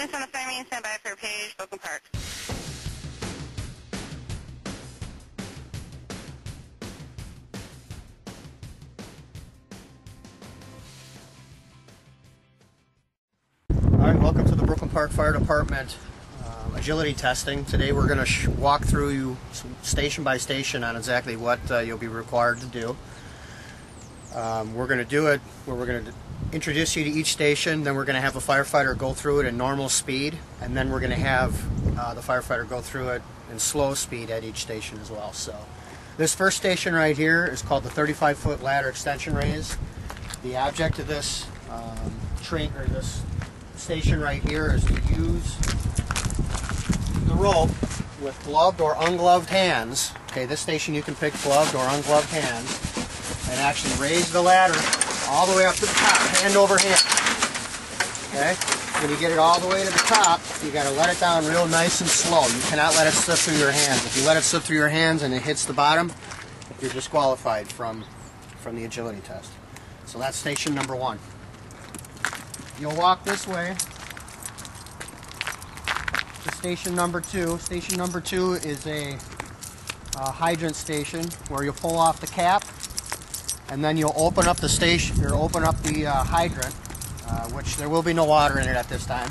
Units on the fire main, stand by for Page, Brooklyn Park. All right, welcome to the Brooklyn Park Fire Department agility testing. Today we're going to walk through you station by station on exactly what you'll be required to do. We're going to do it where we're going to introduce you to each station, then we're going to have a firefighter go through it at normal speed, and then we're going to have the firefighter go through it in slow speed at each station as well. So this first station right here is called the 35-foot ladder extension raise. The object of this this station right here is to use the rope with gloved or ungloved hands. Okay, this station you can pick gloved or ungloved hands, and actually raise the ladder all the way up to the top, hand over hand. Okay, when you get it all the way to the top, you got to let it down real nice and slow. You cannot let it slip through your hands. If you let it slip through your hands and it hits the bottom, you're disqualified from the agility test. So that's station number one. You'll walk this way to station number two. Station number two is a hydrant station where you'll pull off the cap, and then you'll open up the station, or open up the hydrant, which there will be no water in it at this time.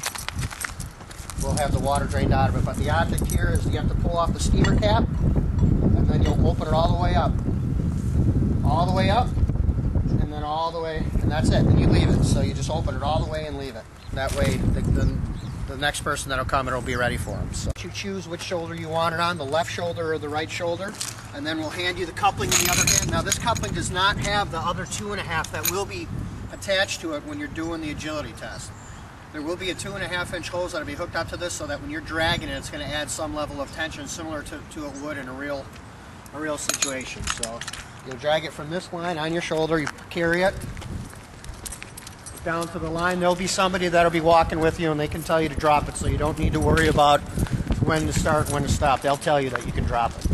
We'll have the water drained out of it, but the object here is you have to pull off the steamer cap, and then you'll open it all the way up, and then all the way, and that's it. Then you leave it. So you just open it all the way and leave it. That way, the next person that'll come, it'll be ready for them. So you choose which shoulder you want it on, the left shoulder or the right shoulder, and then we'll hand you the coupling in the other hand. Now this coupling does not have the other 2.5 that will be attached to it when you're doing the agility test. There will be a 2.5-inch hose that'll be hooked up to this, so that when you're dragging it, it's going to add some level of tension similar to it would in a real situation. So you'll drag it from this line on your shoulder, you carry it down to the line. There'll be somebody that'll be walking with you, and they can tell you to drop it, so you don't need to worry about when to start, when to stop. They'll tell you that you can drop it.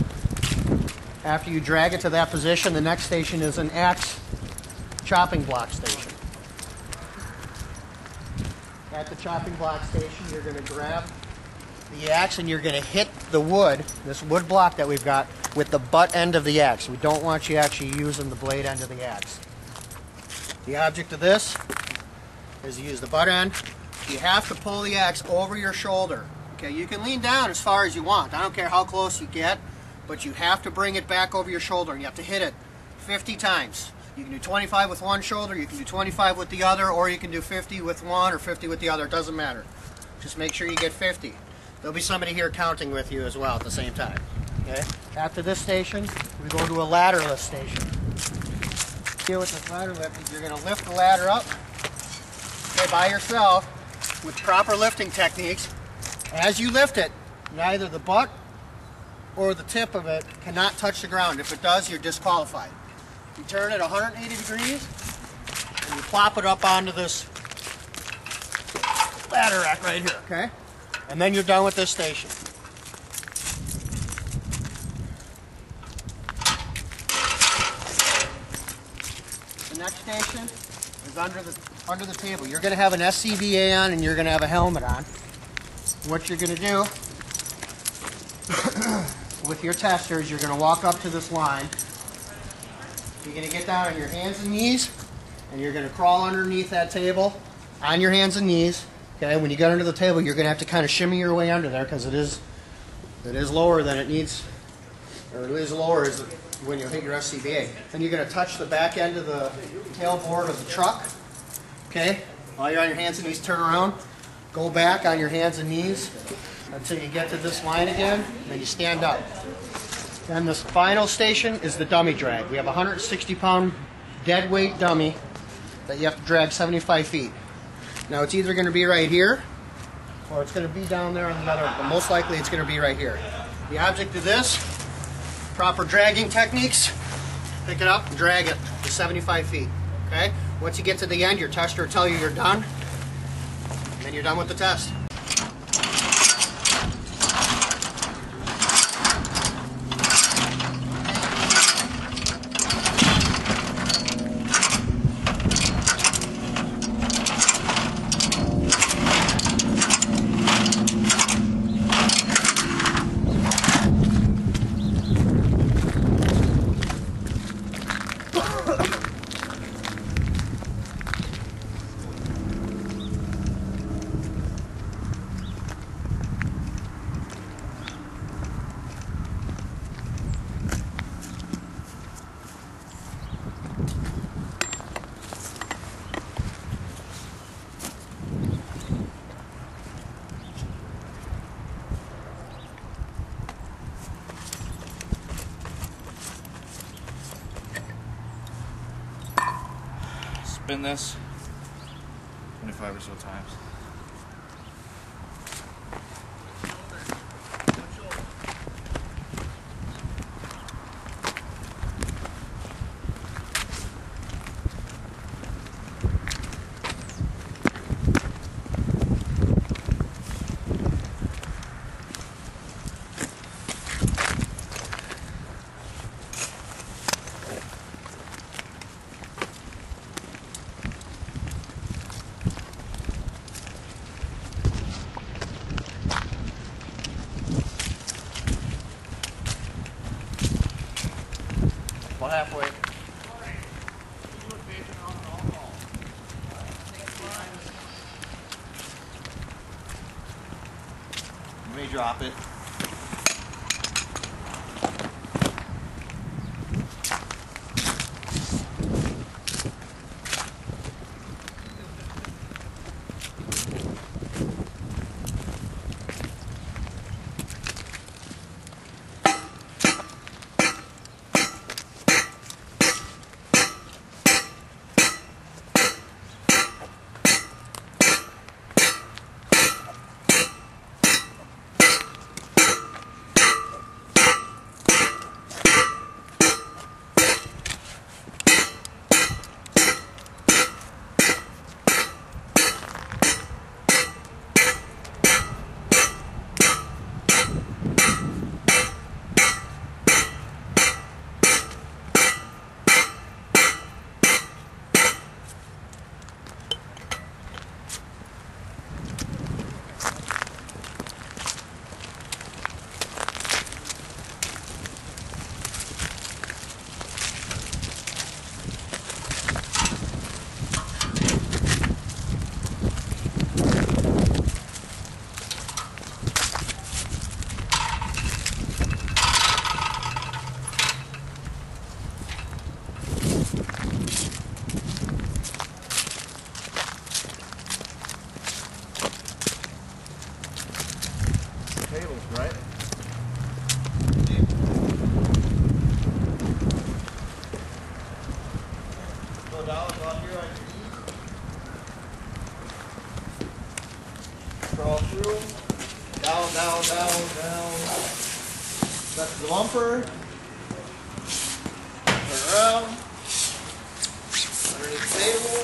After you drag it to that position, the next station is an axe chopping block station. At the chopping block station, you're going to grab the axe and you're going to hit the wood, this wood block that we've got, with the butt end of the axe. We don't want you actually using the blade end of the axe. The object of this is to use the butt end. You have to pull the axe over your shoulder. Okay, you can lean down as far as you want. I don't care how close you get, but you have to bring it back over your shoulder, and you have to hit it 50 times. You can do 25 with one shoulder, you can do 25 with the other, or you can do 50 with one or 50 with the other. It doesn't matter. Just make sure you get 50. There'll be somebody here counting with you as well at the same time. Okay? After this station, we go to a ladderless station. Here with the ladder lift, you're going to lift the ladder up, okay, by yourself with proper lifting techniques. As you lift it, neither the butt or the tip of it cannot touch the ground. If it does, you're disqualified. You turn it 180 degrees and you plop it up onto this ladder rack right here, okay? And then you're done with this station. The next station is under the table. You're going to have an SCBA on and you're going to have a helmet on. What you're going to do with your testers, you're going to walk up to this line. You're going to get down on your hands and knees, and you're going to crawl underneath that table on your hands and knees. Okay, when you get under the table, you're going to have to kind of shimmy your way under there because it is lower than it needs, or it is lower as when you hit your SCBA. Then you're going to touch the back end of the tailboard of the truck. Okay, while you're on your hands and knees, turn around, go back on your hands and knees until you get to this line again, and then you stand up. Then this final station is the dummy drag. We have a 160-pound dead weight dummy that you have to drag 75 feet. Now it's either going to be right here or it's going to be down there on the other, but most likely it's going to be right here. The object of this, proper dragging techniques, pick it up and drag it to 75 feet. Okay? Once you get to the end, your tester will tell you you're done, and then you're done with the test. spin this 25 or so times. About halfway. You may drop it. Tables, right? Go down on here on your knees. Crawl through. Down, down, down, down. That's the bumper. Turn around. Underneath the table.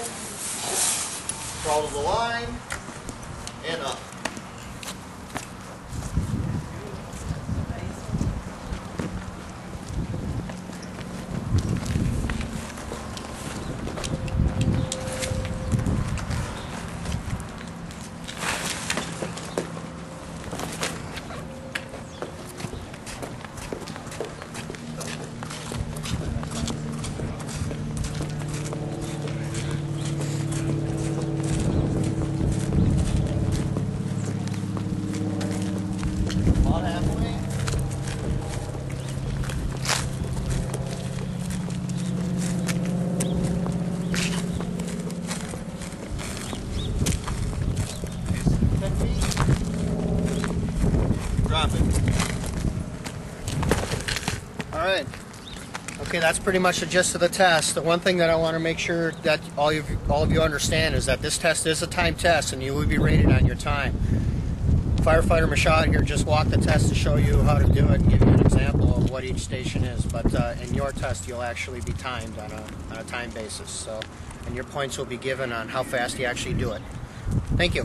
Crawl to the line. And up. Drop it. All right. Okay, that's pretty much the gist of the test. The one thing that I want to make sure that all of you understand is that this test is a time test, and you will be rated on your time. Firefighter Mashad here just walked the test to show you how to do it and give you an example of what each station is. But in your test, you'll actually be timed on a time basis. So, and your points will be given on how fast you actually do it. Thank you.